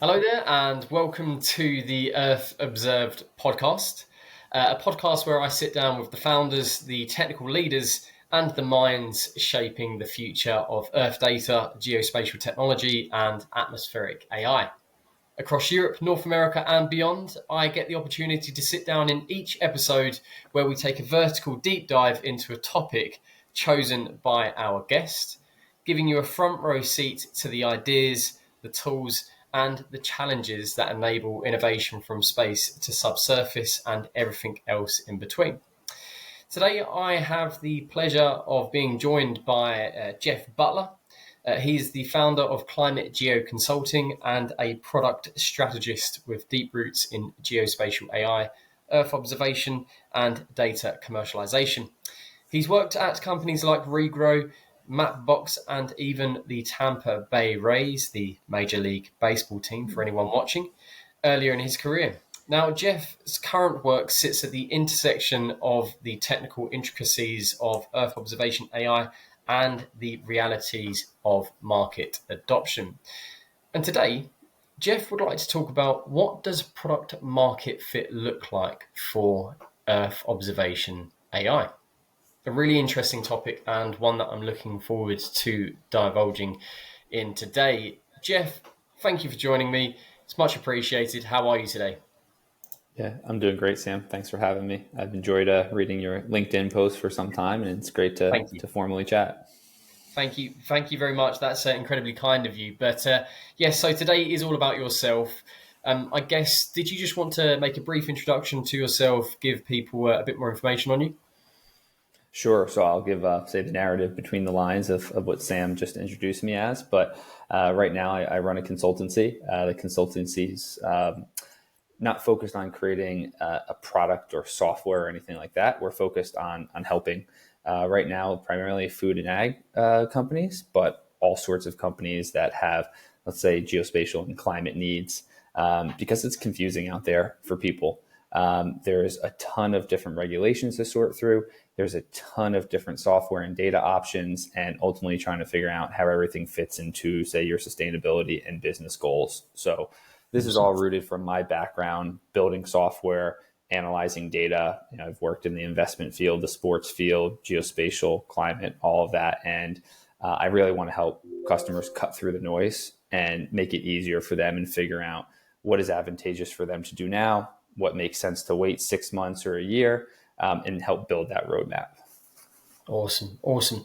Hello there, and welcome to the Earth Observed podcast, a podcast where I sit down with the founders, the technical leaders, and the minds shaping the future of Earth data, geospatial technology, and atmospheric AI. Across Europe, North America, and beyond, I get the opportunity to sit down in each episode where we take a vertical deep dive into a topic chosen by our guest, giving you a front row seat to the ideas, the tools, and the challenges that enable innovation from space to subsurface and everything else in between. Today, I have the pleasure of being joined by Jeff Butler. He's the founder of ClimateGeo Consulting and a product strategist with deep roots in geospatial AI, Earth observation, and data commercialization. He's worked at companies like Regrow, Mapbox, and even the Tampa Bay Rays, the Major League Baseball team for anyone watching, earlier in his career. Now, Jeff's current work sits at the intersection of the technical intricacies of Earth observation AI and the realities of market adoption. And today, Jeff would like to talk about what does product market fit look like for Earth observation AI. A really interesting topic and one that I'm looking forward to divulging in today. Jeff, thank you for joining me. It's much appreciated. How are you today? Yeah, I'm doing great, Sam. Thanks for having me. I've enjoyed reading your LinkedIn post for some time, and it's great to formally chat. Thank you. Thank you very much. That's incredibly kind of you. But yes, so today is all about yourself. I guess, did you just want to make a brief introduction to yourself, give people a bit more information on you? Sure. So I'll give, say, the narrative between the lines of what Sam just introduced me as. But right now, I run a consultancy. The consultancy's not focused on creating a product or software or anything like that. We're focused on helping right now, primarily food and ag companies, but all sorts of companies that have, let's say, geospatial and climate needs, because it's confusing out there for people. There's a ton of different regulations to sort through. There's a ton of different software and data options, and ultimately trying to figure out how everything fits into, say, your sustainability and business goals. So this is all rooted from my background, building software, analyzing data. I've worked in the investment field, the sports field, geospatial, climate, all of that. And I really want to help customers cut through the noise and make it easier for them and figure out what is advantageous for them to do now, what makes sense to wait 6 months or a year, and help build that roadmap. Awesome.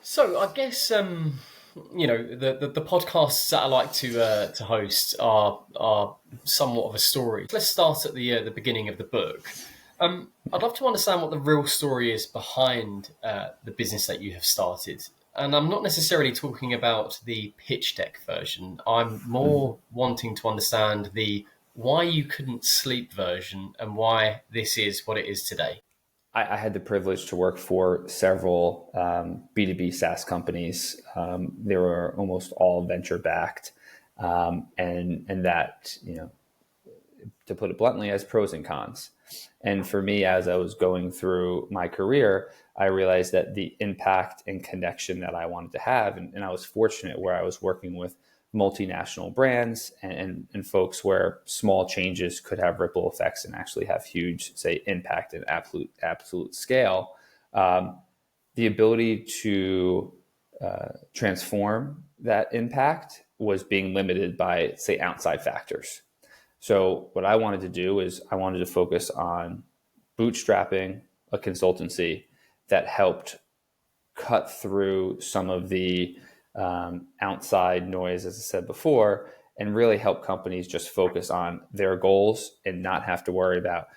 So I guess the podcasts that I like to host are somewhat of a story. Let's start at the beginning of the book. I'd love to understand what the real story is behind the business that you have started. And I'm not necessarily talking about the pitch deck version. I'm more wanting to understand the why you couldn't sleep version and why this is what it is today. I had the privilege to work for several B2B SaaS companies. They were almost all venture backed, and that, to put it bluntly, has pros and cons. And for me, as I was going through my career, I realized that the impact and connection that I wanted to have, and I was fortunate where I was working with multinational brands and folks where small changes could have ripple effects and actually have huge, say, impact and absolute scale. The ability to transform that impact was being limited by, say, outside factors. So what I wanted to do is I wanted to focus on bootstrapping a consultancy that helped cut through some of the outside noise, as I said before, and really help companies just focus on their goals and not have to worry about,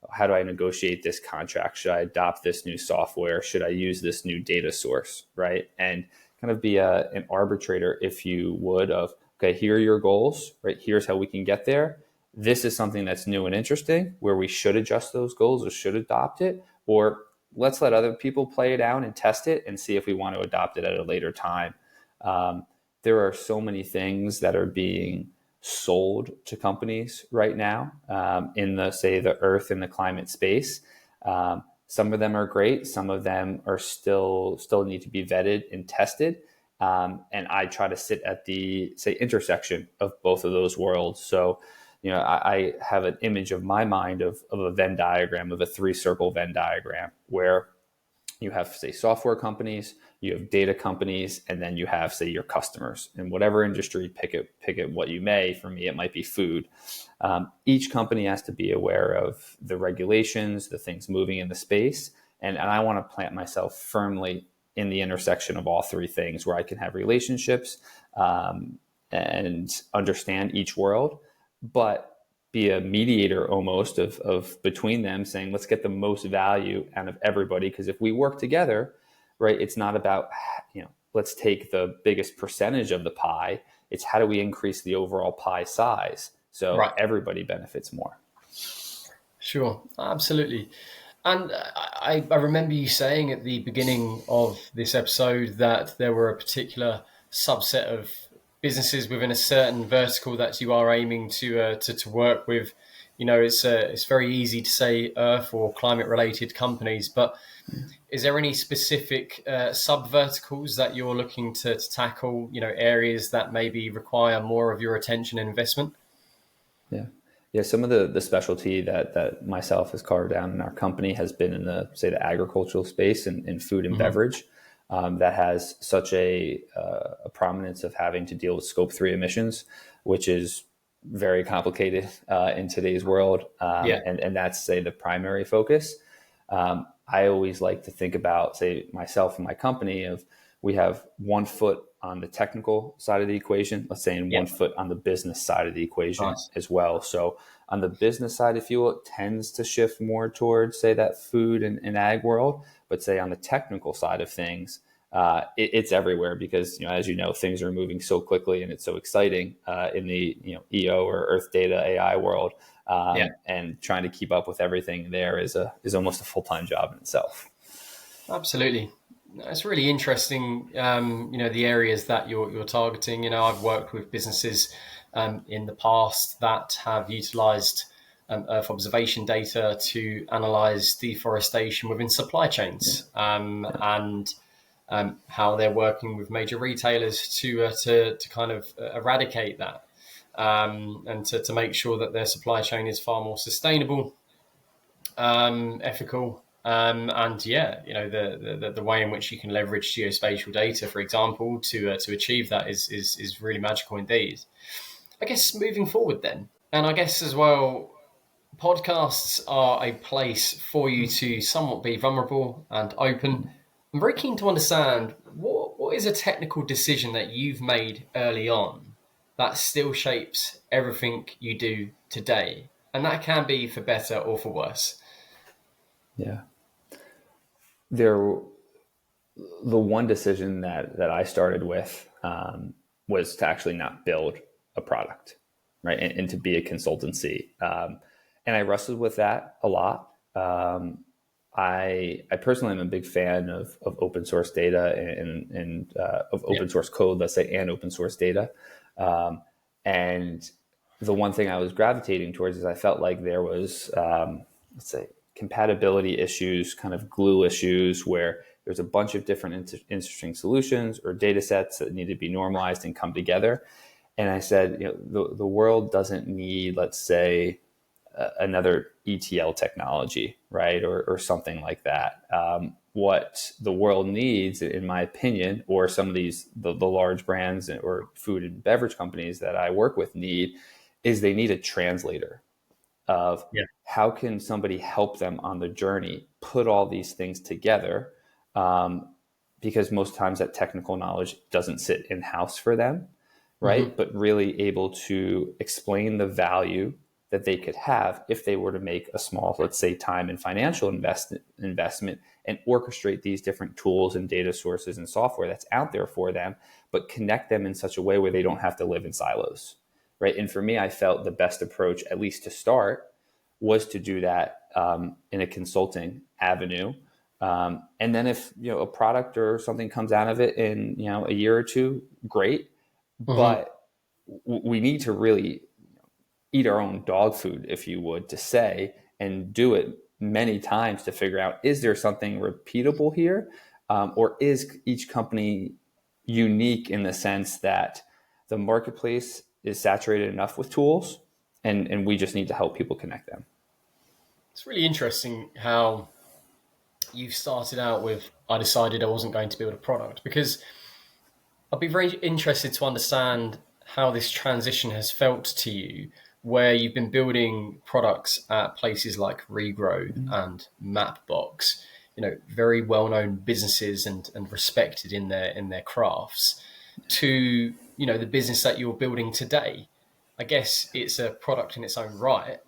how do I negotiate this contract? Should I adopt this new software? Should I use this new data source, right? And kind of be an arbitrator, if you would, of, okay, here are your goals, right? Here's how we can get there. This is something that's new and interesting where we should adjust those goals or should adopt it, or let's let other people play it out and test it and see if we want to adopt it at a later time. There are so many things that are being sold to companies right now in the earth and the climate space. Some of them are great. Some of them are still need to be vetted and tested. And I try to sit at the, say, intersection of both of those worlds. So, I have an image of my mind of a Venn diagram, of a 3-circle Venn diagram, where you have, say, software companies, you have data companies, and then you have, say, your customers. In whatever industry, pick it what you may. For me, it might be food. Each company has to be aware of the regulations, the things moving in the space. And I want to plant myself firmly in the intersection of all 3 things, where I can have relationships and understand each world, but be a mediator almost of between them, saying, let's get the most value out of everybody. Because if we work together, right, it's not about, let's take the biggest percentage of the pie. It's how do we increase the overall pie size so Right. everybody benefits more. Sure, absolutely. And I remember you saying at the beginning of this episode that there were a particular subset of businesses within a certain vertical that you are aiming to work with. It's very easy to say Earth or climate related companies, but is there any specific sub verticals that you're looking to tackle? Areas that maybe require more of your attention and investment? Yeah. Yeah. Some of the specialty that myself has carved out in our company has been in the, say, the agricultural space and in food and beverage. That has such a prominence of having to deal with Scope 3 emissions, which is very complicated in today's world. And that's, say, the primary focus. I always like to think about, say, myself and my company, of we have 1 foot on the technical side of the equation, let's say, and 1 foot on the business side of the equation as well. So on the business side, if you will, it tends to shift more towards, say, that food and ag world. But say on the technical side of things, it's everywhere, because, as you know, things are moving so quickly and it's so exciting in the EO or Earth Data AI world. And trying to keep up with everything there is almost a full-time job in itself. Absolutely. It's really interesting, the areas that you're targeting. I've worked with businesses in the past that have utilized Earth observation data to analyze deforestation within supply chains, and how they're working with major retailers to kind of eradicate that, and to make sure that their supply chain is far more sustainable, ethical. And yeah, the way in which you can leverage geospatial data, for example, to achieve that is really magical indeed. I guess moving forward then, and I guess as well, podcasts are a place for you to somewhat be vulnerable and open. I'm very keen to understand what is a technical decision that you've made early on that still shapes everything you do today, and that can be for better or for worse. Yeah. The one decision that I started with was to actually not build a product, right, and to be a consultancy. And I wrestled with that a lot. I personally am a big fan of open source data and of open source code, let's say, and open source data. And the one thing I was gravitating towards is I felt like there was, let's say, compatibility issues, kind of glue issues, where there's a bunch of different interesting solutions or data sets that need to be normalized and come together. And I said, the world doesn't need, let's say, another ETL technology, right? Or something like that. What the world needs, in my opinion, or some of the large brands or food and beverage companies that I work with is they need a translator of how can somebody help them on the journey, put all these things together, because most times that technical knowledge doesn't sit in-house for them, right? But really able to explain the value that they could have if they were to make a small, let's say, time and financial investment and orchestrate these different tools and data sources and software that's out there for them, but connect them in such a way where they don't have to live in silos, right? And for me, I felt the best approach, at least to start, was to do that in a consulting avenue. And then if a product or something comes out of it in a year or two, great. But we need to really eat our own dog food, if you would, to say, and do it many times to figure out, is there something repeatable here? Or is each company unique in the sense that the marketplace is saturated enough with tools, and we just need to help people connect them. It's really interesting how you've started out with, I decided I wasn't going to build a product, because I'd be very interested to understand how this transition has felt to you, where you've been building products at places like Regrow and Mapbox, very well-known businesses and respected in their crafts, to, the business that you're building today. I guess it's a product in its own right,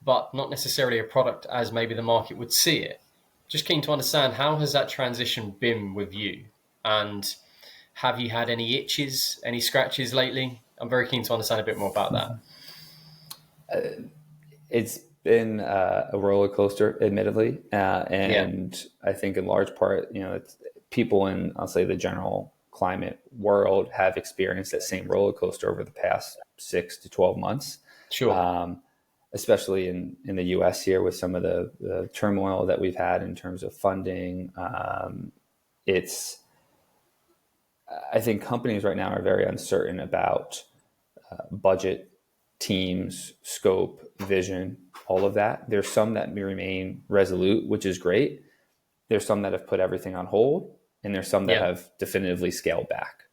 but not necessarily a product as maybe the market would see it. Just keen to understand, how has that transition been with you? And have you had any itches, any scratches lately? I'm very keen to understand a bit more about that. It's been a roller coaster, admittedly. And I think in large part, it's people in, I'll say, the general climate world have experienced that same roller coaster over the past 6 to 12 months. Sure. Especially in the US here with some of the turmoil that we've had in terms of funding. I think companies right now are very uncertain about budget, teams, scope, vision, all of that. There's some that may remain resolute, which is great. There's some that have put everything on hold, and there's some that have definitively scaled back.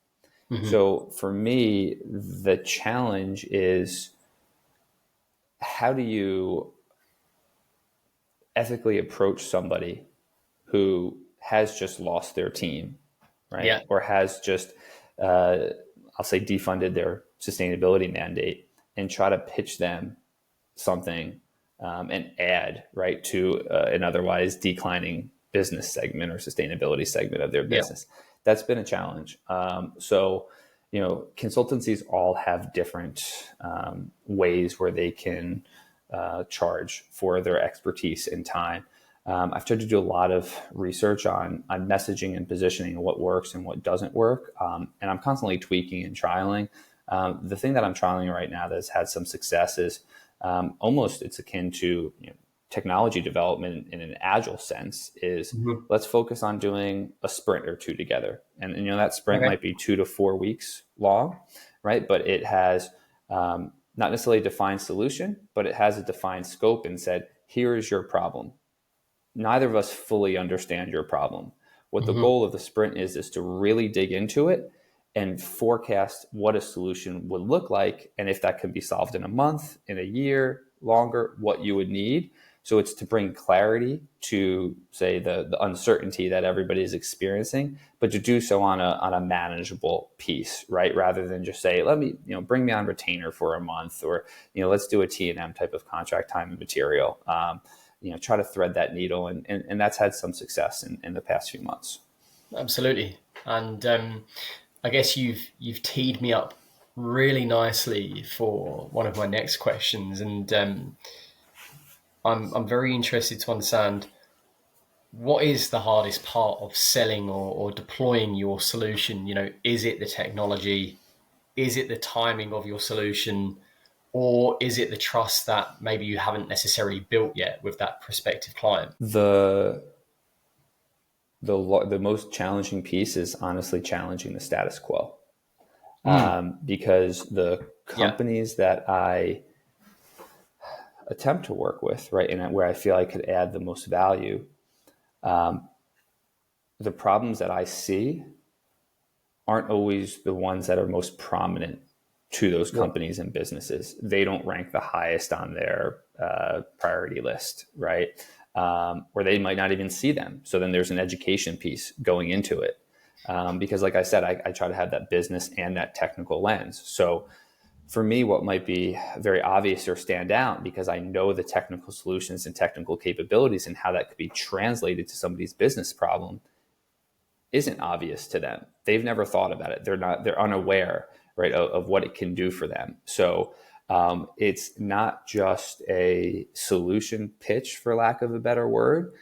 Mm-hmm. So for me, the challenge is, how do you ethically approach somebody who has just lost their team, right? Yeah. Or has just, I'll say, defunded their sustainability mandate, and try to pitch them something and add, right, to an otherwise declining business segment or sustainability segment of their business. Yeah. That's been a challenge. So, consultancies all have different ways where they can charge for their expertise and time. I've tried to do a lot of research on messaging and positioning, and what works and what doesn't work. And I'm constantly tweaking and trialing. The thing that I'm trialing right now that's had some success is almost, it's akin to technology development in an agile sense, is let's focus on doing a sprint or two together. And that sprint might be 2 to 4 weeks long, right? But it has not necessarily a defined solution, but it has a defined scope and said, here is your problem. Neither of us fully understand your problem. What the goal of the sprint is to really dig into it and forecast what a solution would look like, and if that could be solved in a month, in a year, longer, what you would need. So it's to bring clarity to, say, the uncertainty that everybody is experiencing, but to do so on a manageable piece, right? Rather than just say, let me, bring me on retainer for a month, or, let's do a T&M type of contract time and material. Try to thread that needle, and that's had some success in the past few months. Absolutely. And I guess you've teed me up really nicely for one of my next questions, and I'm very interested to understand, what is the hardest part of selling or deploying your solution? Is it the technology? Is it the timing of your solution? Or is it the trust that maybe you haven't necessarily built yet with that prospective client? The most challenging piece is honestly challenging the status quo. Because the companies that I attempt to work with, right, and where I feel I could add the most value, the problems that I see aren't always the ones that are most prominent to those companies and businesses. They don't rank the highest on their priority list, right? Or they might not even see them. So then there's an education piece going into it. Because like I said, I try to have that business and that technical lens. So for me, what might be very obvious or stand out, because I know the technical solutions and technical capabilities and how that could be translated to somebody's business problem, isn't obvious to them. They've never thought about it. They're unaware, right, of what it can do for them. So it's not just a solution pitch, for lack of a better word.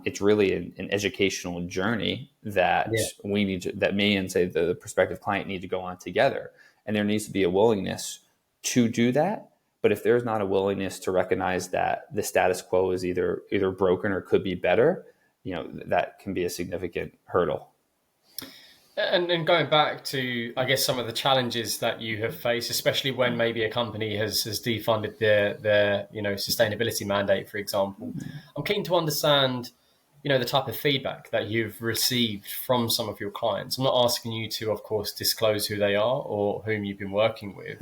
It's really an educational journey that we need to, that me and, say, the prospective client need to go on together. And there needs to be a willingness to do that. But if there's not a willingness to recognize that the status quo is either broken or could be better, that can be a significant hurdle. And going back to, I guess, some of the challenges that you have faced, especially when maybe a company has defunded their sustainability mandate, for example, I'm keen to understand, the type of feedback that you've received from some of your clients. I'm not asking you to, of course, disclose who they are or whom you've been working with,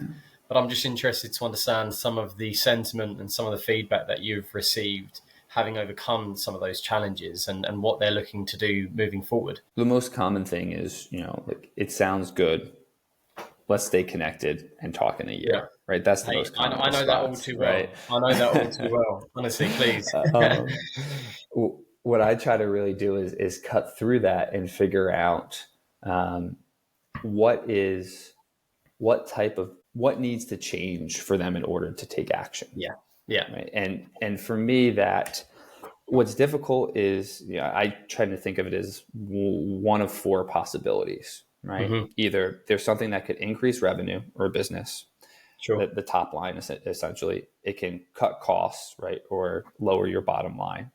but I'm just interested to understand some of the sentiment and some of the feedback that you've received having overcome some of those challenges and what they're looking to do moving forward. The most common thing is, like, it sounds good. Let's stay connected and talk in a Yeah. year, right? That's the Hey, most I, common I know that all response, too right? well. I know that all too well. Honestly, please. um, what I try to really do is cut through that and figure out um, what is what needs to change for them in order to take action, Yeah. Yeah. right? And for me, that what's difficult is, I try to think of it as one of four possibilities, right? Hmm. Either there's something that could increase revenue or business, Sure. the top line, essentially. It can cut costs, right, or lower your bottom line.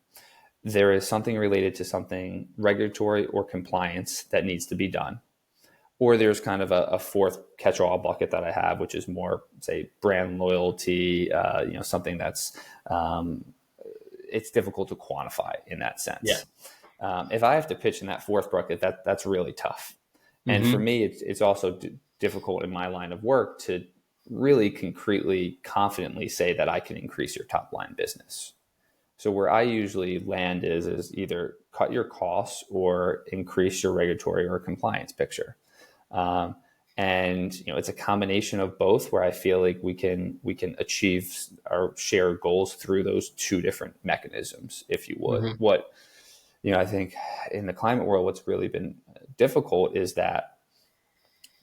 There is something related to something regulatory or compliance that needs to be done. Or there's kind of a fourth catch-all bucket that I have, which is more, say, brand loyalty, something that's it's difficult to quantify in that Yeah. sense. If I have to pitch in that fourth bucket, that's really tough. And for Hmm. me, it's also difficult in my line of work to really concretely, confidently say that I can increase your top line business. So where I usually land is either cut your costs or increase your regulatory or compliance picture. Um, and it's a combination of both, where I feel like we can achieve our shared goals through those two different mechanisms, if you would. Hmm. What I think in the climate world, what's really been difficult is that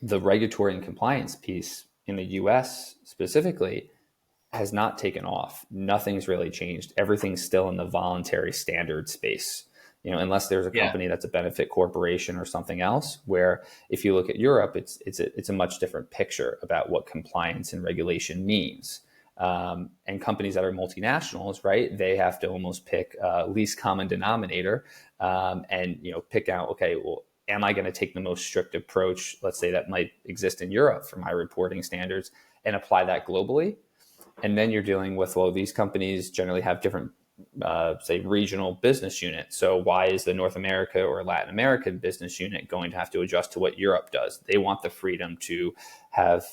the regulatory and compliance piece in the US specifically has not taken off. Nothing's really changed. Everything's still in the voluntary standard space. Unless there's a Yeah. company that's a benefit corporation or something else, where if you look at Europe, it's a much different picture about what compliance and regulation means. And companies that are multinationals, right, they have to almost pick least common denominator, and pick out, okay, well, am I going to take the most strict approach, let's say, that might exist in Europe for my reporting standards, and apply that globally? And then you're dealing with, well, these companies generally have different, say, regional business units. So why is the North America or Latin American business unit going to have to adjust to what Europe does? They want the freedom to have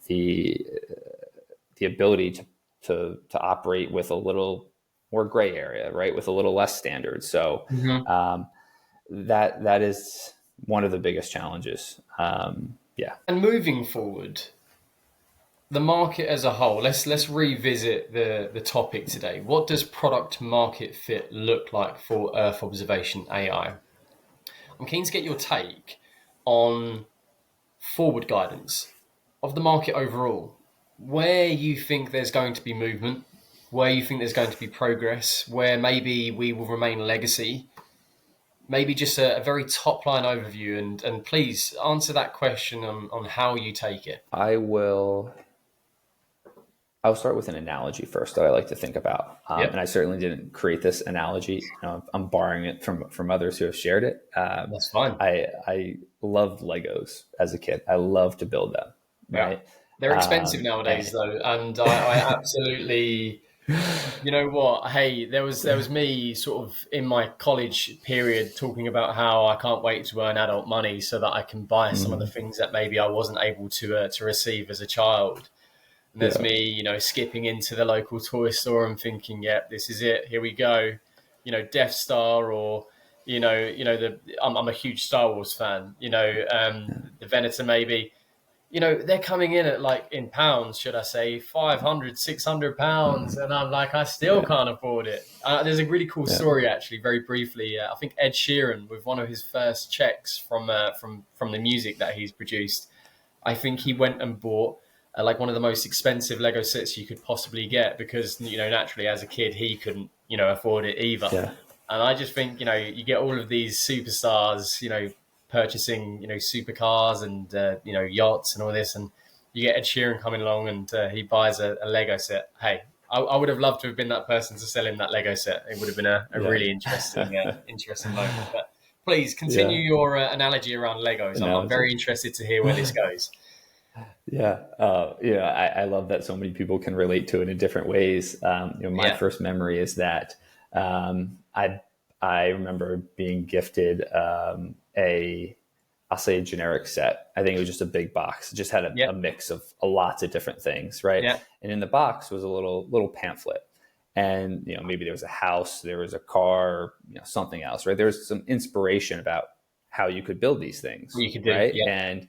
the ability to operate with a little more gray area, right, with a little less standard. So Hmm. that is one of the biggest challenges. Yeah. And moving forward, the market as a whole, let's revisit the topic today. What does product market fit look like for Earth observation AI? I'm keen to get your take on forward guidance of the market overall, where you think there's going to be movement, where you think there's going to be progress, where maybe we will remain legacy, maybe just a very top line overview, and please answer that question on how you take it. I'll start with an analogy first that I like to think about, and Yep, I certainly didn't create this analogy. I'm borrowing it from others who have shared it. that's fine. I loved Legos as a kid. I love to build them, Yeah. right? They're expensive And nowadays though, and I absolutely, you know what? Hey, there was me sort of in my college period talking about how I can't wait to earn adult money so that I can buy some of the things that maybe I wasn't able to receive as a child. And there's yeah, me, skipping into the local toy store and thinking, "Yep, this is it. Here we go." Death Star, or I'm a huge Star Wars fan. The Venator maybe. They're coming in at, like, in pounds, should I say, 500, 600 pounds. And I'm like, I still yeah, can't afford it. There's a really cool yeah, story, actually, very briefly. I think Ed Sheeran, with one of his first checks from the music that he's produced, I think he went and bought like one of the most expensive Lego sets you could possibly get because, naturally as a kid, he couldn't, afford it either. yeah, And I just think, you get all of these superstars, purchasing, supercars and, yachts and all this. And you get Ed Sheeran coming along and he buys a Lego set. Hey, I would have loved to have been that person to sell him that Lego set. It would have been a yeah. really interesting moment. But Please continue Yeah. your analogy around Legos. I'm Analogy. very interested to hear where this goes. Yeah. I love that so many people can relate to it in different ways. My Yeah, first memory is that I remember being gifted I'll say a generic set. I think it was just a big box. It just had yeah, a mix of lots of different things, right? yeah, And in the box was a little pamphlet. And maybe there was a house, there was a car, something else, right? There was some inspiration about how you could build these things, you could do. right? Yeah, And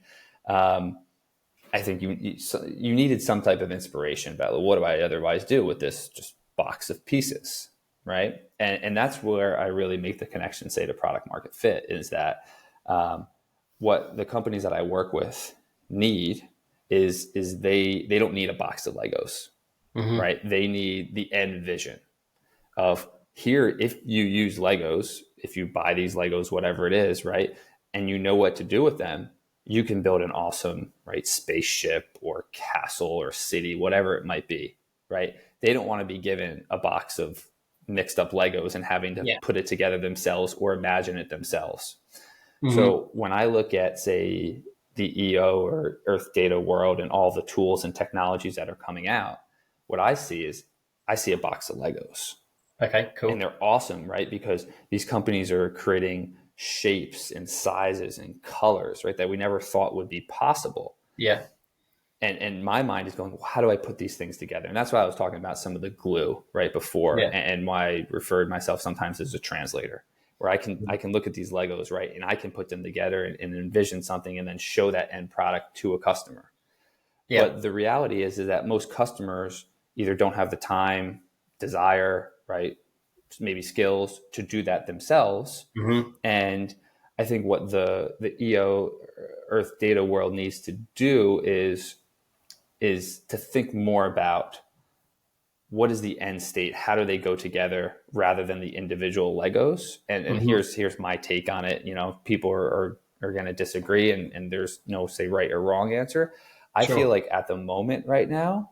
I think you needed some type of inspiration about, well, what do I otherwise do with this just box of pieces, right? And that's where I really make the connection, say, to product market fit, is that what the companies that I work with need is they don't need a box of Legos, hmm, right? They need the end vision of, here, if you use Legos, if you buy these Legos, whatever it is, right, and you know what to do with them, you can build an awesome, right, spaceship or castle or city, whatever it might be, right? They don't want to be given a box of mixed up Legos and having to yeah, put it together themselves or imagine it themselves. hmm, So when I look at, say, the EO or Earth Data world and all the tools and technologies that are coming out, what I see a box of Legos, okay, and cool. they're awesome, right? Because these companies are creating shapes and sizes and colors, right, that we never thought would be possible. Yeah, And my mind is going, well, how do I put these things together? And that's why I was talking about some of the glue right before, yeah, and why I referred myself sometimes as a translator, where I can look at these Legos, right, and I can put them together and envision something and then show that end product to a customer. yeah, But the reality is that most customers either don't have the time, desire, right, maybe skills to do that themselves. hmm, And I think what the EO Earth Data world needs to do is to think more about, what is the end state, how do they go together, rather than the individual Legos. And hmm, here's my take on it. People are going to disagree, and there's no, say, right or wrong answer. I feel sure. like at the moment right now,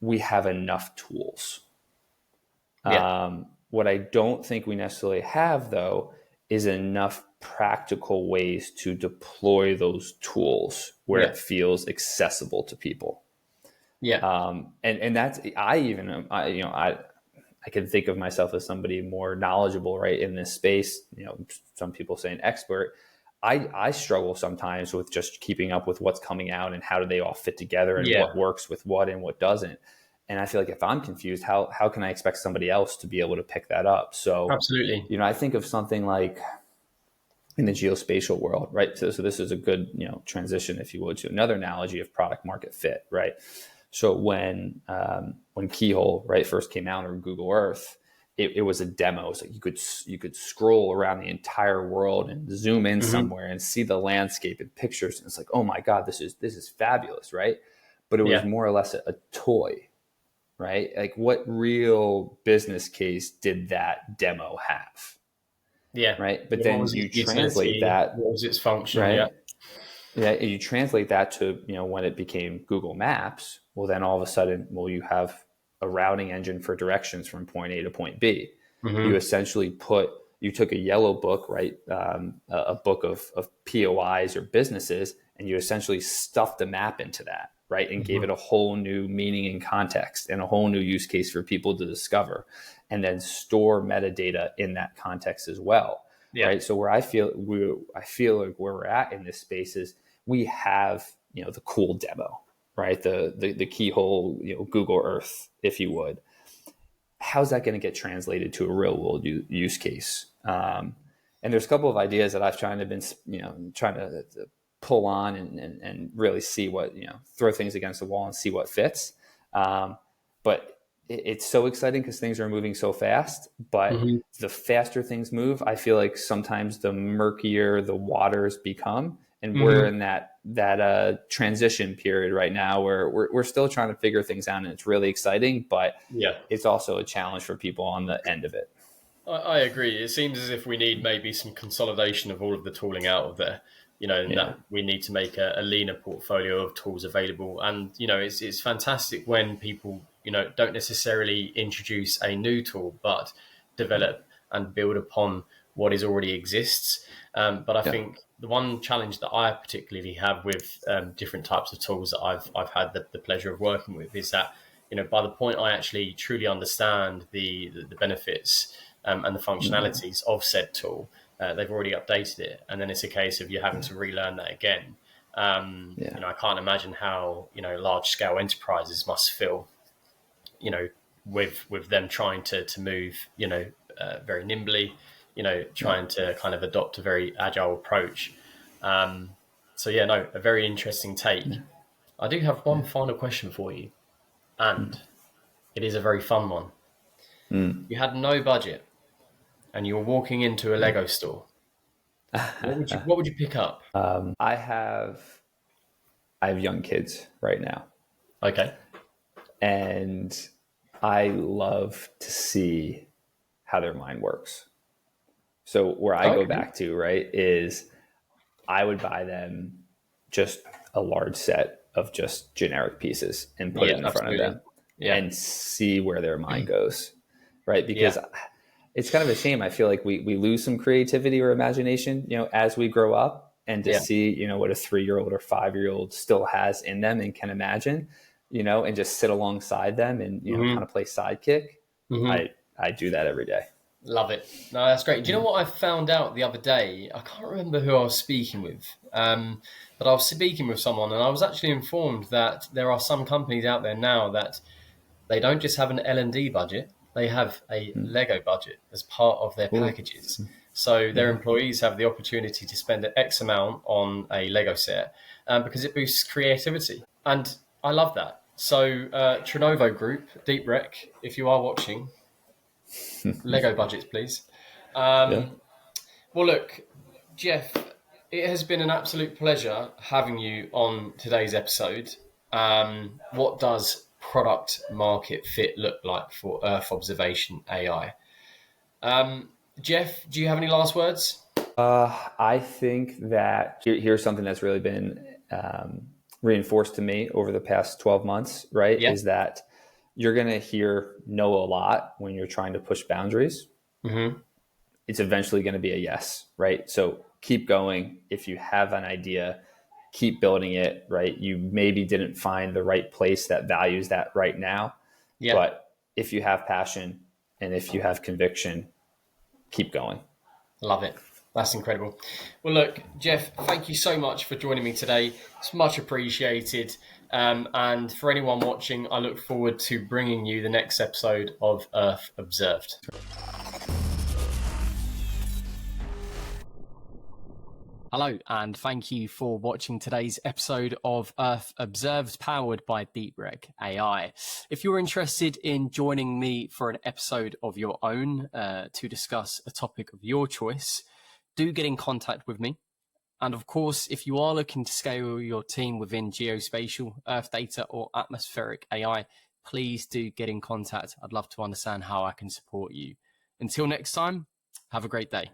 we have enough tools. Yeah, What I don't think we necessarily have, though, is enough practical ways to deploy those tools where yeah, it feels accessible to people. yeah, And that's, I can think of myself as somebody more knowledgeable, right, in this space. Some people say an expert. I struggle sometimes with just keeping up with what's coming out and how do they all fit together and yeah, what works with what and what doesn't. And I feel like if I'm confused, how can I expect somebody else to be able to pick that up? So, absolutely. I think of something like in the geospatial world, right? So this is a good, transition, if you would, to another analogy of product market fit, right? So when Keyhole, right, first came out on Google Earth, it was a demo. So you could scroll around the entire world and zoom in Hmm, somewhere and see the landscape and pictures, and it's like, oh my god, this is fabulous, right? But it was yeah, more or less a toy, right? Like, what real business case did that demo have, yeah. right? But What then was its you translate utility? that, What was its function? Yeah, right? Yeah, you translate that to, when it became Google Maps. Well, then all of a sudden, you have a routing engine for directions from point A to point B. You hmm, essentially you took a yellow book, right, a book of POIs or businesses, and you essentially stuffed a map into that, right, and gave hmm, it a whole new meaning and context and a whole new use case for people to discover, and then store metadata in that context as well, yeah, right? So where I feel like where we're at in this space is, we have, the cool demo, right? The keyhole, Google Earth, if you would. How's that going to get translated to a real world use case? And there's a couple of ideas that I've trying to pull on and really see what, throw things against the wall and see what fits. But it's so exciting because things are moving so fast. But hmm, the faster things move, I feel like sometimes the murkier the waters become. And we're hmm. in that transition period right now where we're still trying to figure things out, and it's really exciting, but Yeah. it's also a challenge for people on the end of it. I agree. It seems as if we need maybe some consolidation of all of the tooling out of there, and Yeah. that we need to make a leaner portfolio of tools available. And, it's fantastic when people, don't necessarily introduce a new tool, but Yeah. develop and build upon what is already exists. But I think the one challenge that I particularly have with different types of tools that I've had the pleasure of working with is that, by the point I actually truly understand the benefits and the functionalities of said tool, they've already updated it, and then it's a case of you having to relearn that again. I can't imagine how large scale enterprises must feel, with them trying to move, very nimbly, trying to kind of adopt a very agile approach. A very interesting take. I do have one final question for you, and it is a very fun one. You had no budget, and you were walking into a Lego store. What would you pick up? I have young kids right now. Okay. And I love to see how their mind works. So where I go back to, right, is I would buy them just a large set of just generic pieces and put it in front of them and see where their mind goes, right? Because it's kind of a shame. I feel like we lose some creativity or imagination, as we grow up, and to see, what a 3-year-old or 5-year-old still has in them and can imagine, and just sit alongside them and, kind of play sidekick. I do that every day. Love it. No, that's great. Do you know what I found out the other day? I can't remember who I was speaking with, but I was speaking with someone, and I was actually informed that there are some companies out there now that they don't just have an L&D budget, they have a Lego budget as part of their packages. So their employees have the opportunity to spend an X amount on a Lego set because it boosts creativity. And I love that. So Trenovo Group, DeepRec, if you are watching, Lego budgets, please. Well, look, Jeff, it has been an absolute pleasure having you on today's episode. What does product market fit look like for Earth observation AI? Jeff, do you have any last words? I think that here's something that's really been reinforced to me over the past 12 months, right? Is that you're going to hear no a lot when you're trying to push boundaries. It's eventually going to be a yes, right? So keep going. If you have an idea, keep building it, right? You maybe didn't find the right place that values that right now. But if you have passion and if you have conviction, keep going. Love it. That's incredible. Well, look, Jeff, thank you so much for joining me today. It's much appreciated. And for anyone watching, I look forward to bringing you the next episode of Earth Observed. Hello, and thank you for watching today's episode of Earth Observed, powered by DeepRec.ai. If you're interested in joining me for an episode of your own to discuss a topic of your choice, do get in contact with me. And of course, if you are looking to scale your team within geospatial, Earth data, or atmospheric AI, please do get in contact. I'd love to understand how I can support you. Until next time, have a great day.